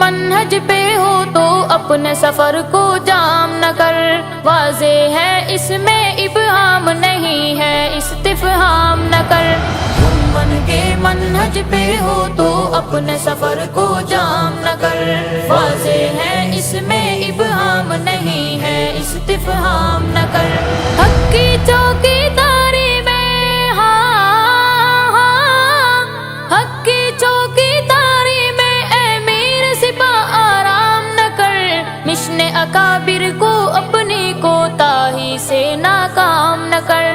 منہج پہ ہو تو اپنے سفر کو جام نہ کر، واضح ہے اس میں ابہام نہیں ہے استفہام نہ کر۔ تم من کے منہج پہ ہو تو اپنے سفر کو جام نہ کر، واضح ہے اس میں ابہام نہیں ہے استفہام نہ کر۔ حق کی چوکی داری میں، ہاں ہاں، حق کی چوکی داری میں اے میر سپاہ آرام نہ کر، مشن اکابر کو اپنی کوتاہی سے ناکام نہ کر،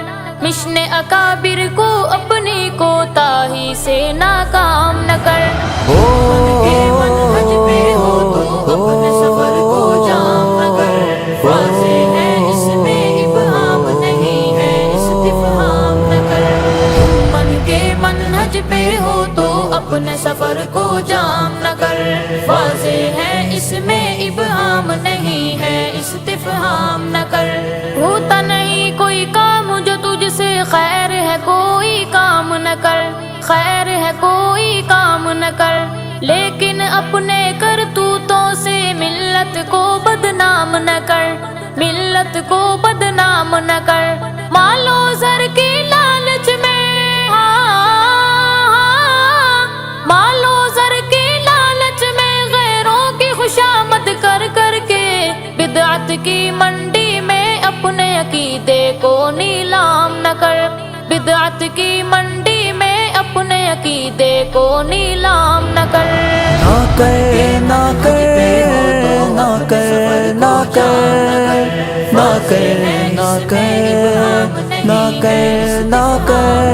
مشن اکابر کو اپنی کوتاہی سے ناکام نہ کر۔ منہج پہ ہو تو اپنے سفر کو جام نہ کر، واضح ہے اس میں ابہام نہیں ہے استفہام نہ کر۔ من کے منہج پہ ہو تو اپنے سفر کو جام نہ کر، واضح ہے اس میں ابہام نہیں ہے استفہام نہ کر۔ ہوتا نہیں کوئی کام جو تجھ سے خیر ہے کوئی کام نہ کر، خیر ہے کوئی کام نہ کر، لیکن اپنے کرتوتوں سے ملت کو بدنام نہ کر، ملت کو بدنام نہ کر۔ مال و زر کی لالچ میں، ہاں، مال و زر کی لالچ میں غیروں کی خوشامد کر کر کے بدعت کی منڈی میں اپنے عقیدے کو نیلام نہ کر، بدعت کی منڈی میں اپنے عقیدے کو نیلام نہ کر۔ نہ کر نہ کر نہ کر نہ کر نہ کر نہ کر نہ کر نہ کر۔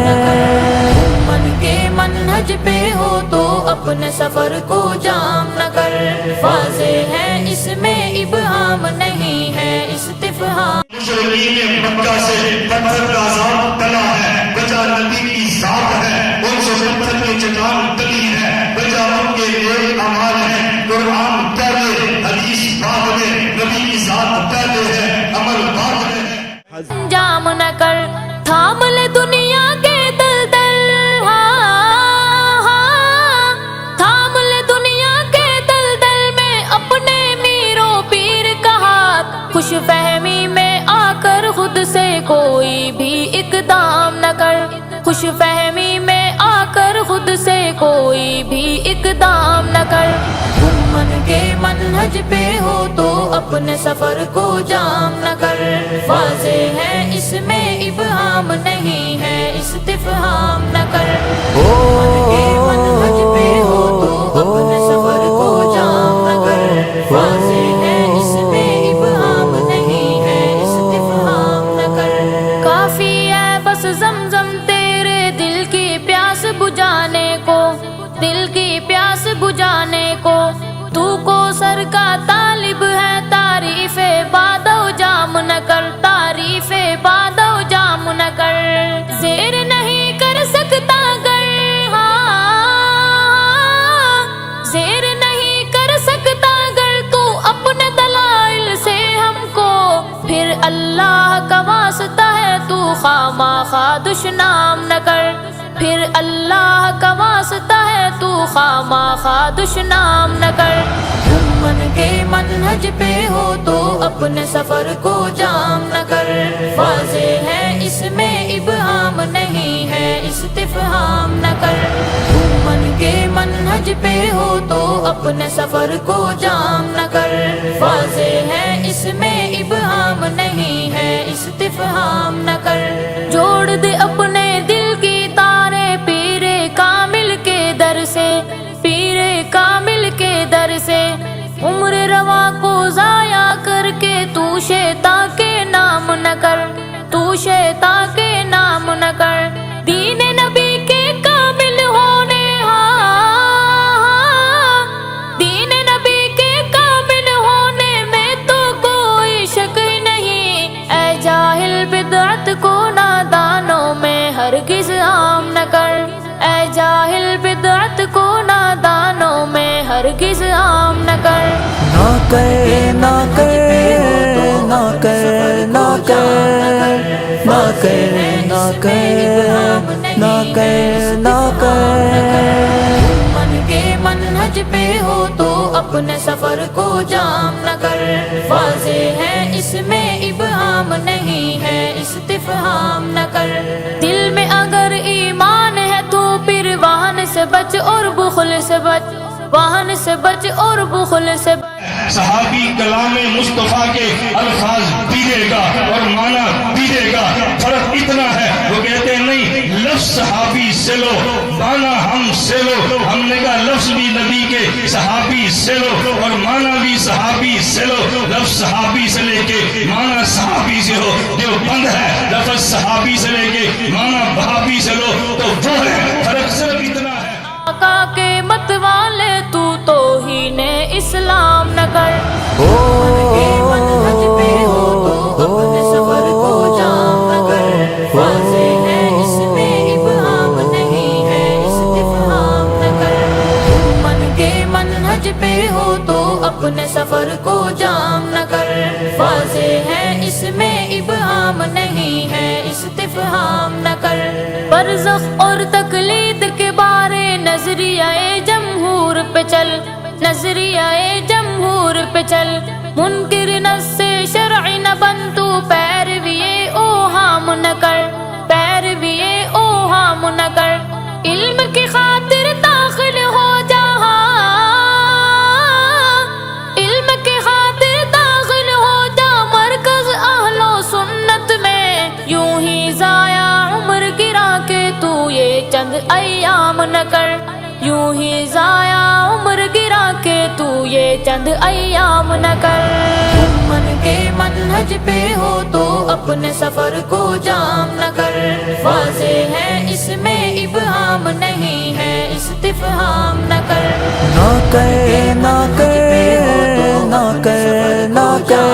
من کے منہج پہ ہو تو اپنے سفر کو جام نہ کر، واضح ہے اس میں ابہام نہیں ہے استفہام۔ مشرقین مکہ سے پتھر کا عذاب ٹلا ہے، بجا نبی کی ذات ہے، ان سے پتھر کی چٹان ٹلی ہے، بجا ان کے لیے اعمال ہے۔ قرآن پہلے، حدیث بعد میں، نبی کی ذات پہلے ہے، عمل بعد میں ہے۔ جام نہ کر، تھام لے دنیا کے دلدل، ہاں ہاں، تھام لے دنیا کے دلدل میں اپنے میر و پیر کا ہاتھ، خوش فہمی میں آ کر خود سے کوئی بھی اقدام نہ کر، خوش فہمی میں آ کر خود سے کوئی بھی اقدام نہ کر۔ تم من کے منہج پہ ہو تو اپنے سفر کو جام نہ کر، واضح ہے اس میں ابہام نہیں ہے استفہام نہ کر۔ من کے منہج پہ ہو تو اپنے سفر کو جام نہ کر، واضح ہے اس میں ابہام نہیں ہے استفہام نہ کر۔ کافی ہے بس زمزم تیرے دل کی پیاس بجھانے کو، دل کی پیاس بجھانے کو، تو کو سر کا طالب ہے، تعریف بادو جام نہ کر، تعریف بادو جام نہ کر۔ زیر نہیں کر سکتا گر، ہاں، زیر نہیں کر سکتا گر تو اپنے دلائل سے ہم کو، پھر اللہ کا واسطہ ہے تو خواہ دشنام نہ کر، پھر اللہ کا واسطہ ہے تو خواہ دشنام نہ کر۔ تم من کے منہج پہ ہو تو اپنے سفر کو جام نہ کر، واضح ہے اس میں ابہام نہیں ہے استفہام نہ کر۔ تم من کے منہج پہ ہو تو اپنے سفر کو جام نہ کر، واضح ہے اس میں ابہام نہیں ہے استفہام نہ کر۔ جوڑ دے اپنے دل کی تارے پیر کامل کے در سے، پیر کامل کے در سے، عمر رواں کو ضائع کر کے تو شیطان کے نام نہ کر، تو شیطان کے نام نہ کر۔ دین نبی کے کامل ہونے، ہاں، دین نبی کے کامل ہونے میں تو کوئی شک ہی نہیں، اے جاہل بدعت کو نادانوں میں ہرگز عام نہ کر، اے جاہل بدعت کو نادانوں میں ہرگز عام نہ کر۔ نہ کر نہ کر نہ کر نہ کر نہ کر نہ کر نہ کر نہ کر۔ من کے منہج پہ ہو تو اپنے سفر کو جام نہ کر، واضح ہے اس میں ابہام نہیں ہے استفہام نہ کر، دل میں اگر ایمان ہے تو پھر وہن سے بچ اور بخل سے بچ، وہن سے بچ اور بخل سے بچ۔ صحابی کلام مصطفیٰ کے الفاظ بھی دے گا اور معنی بھی دے گا، فرق اتنا ہے وہ کہتے ہیں نہیں لفظ صحابی سے لو معنی ہم سے لو، ہم نے کہا لفظ بھی نبی کے صحابی سے لو اور معنی بھی صحابی سے لو، لفظ صحابی سے لے کے معنی صحابی سے ہو، جو بند ہے لفظ صحابی سے لے کے معنی بہابی سے لو تو وہ ہے، فرق صرف اتنا ہے۔ آقا کے مت والے تو توہین اسلام نہ کر، منہج پہ ہو تو اپنے سفر کو جام نہ کر، واضح ہے اس میں ابہام نہیں ہے استفہام نہ کر، من کے منہج پہ ہو تو اپنے سفر کو جام نہ کر، واضح ہے اس میں ابہام نہیں ہے استفہام نہ کر، برزخ اور تقلید کے بارے نظریہ جمہور پہ چل، نظریہ جمہور پہ چل، منکر نص شرعی نہ بن تو پیروی اوہام نہ کر، پیروی اوہام نہ کر، علم کی خاطر داخل ہو جہاں، علم کی خاطر داخل ہو جا مرکز اہل و سنت میں، یوں ہی ضائع عمر گرا کے تو یہ چند ایام نہ کر، یوں ہی ضائع عمر گرا کے تو یہ چند ایام نہ کر، من کے منہج پہ ہو تو اپنے سفر کو جام نہ کر، واضح ہے اس میں ابہام نہیں ہے استفہام نہ کر، نہ کر نہ کر نہ کر نہ کر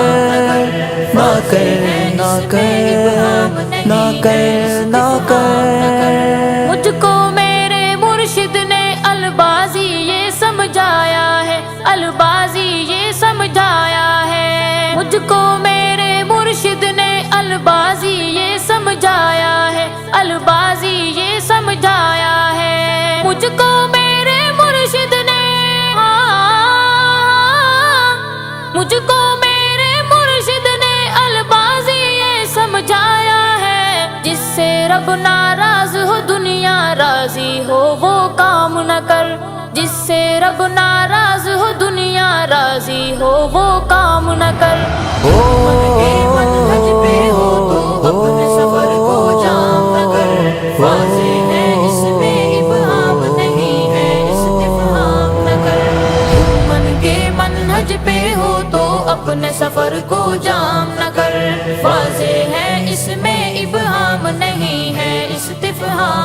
نہ کر نہ کر نہ کر نہ کر، مجھ کو میرے مرشد نے البازی یہ سمجھایا ہے، البازی یہ سمجھایا ہے، مجھ کو میرے مرشد نے البازی یہ سمجھایا ہے، البازی یہ سمجھایا ہے، مجھ کو میرے مرشد نے، مجھ کو میرے مرشد نے البازی یہ سمجھایا ہے، جس سے رب ناراض ہو دنیا راضی ہو وہ کام نہ کر، جس سے رب ناراض ہو دنیا راضی ہو وہ کام نہ کر، من کے منہج پہ ہو تو اپنے سفر کو جام نہ کر، واضح ہے اس میں ابہام نہیں ہے استفہام نہ کر، من کے منہج پہ ہو تو اپنے سفر کو جام نہ کر، واضح ہے اس میں ابہام نہیں ہے استفہام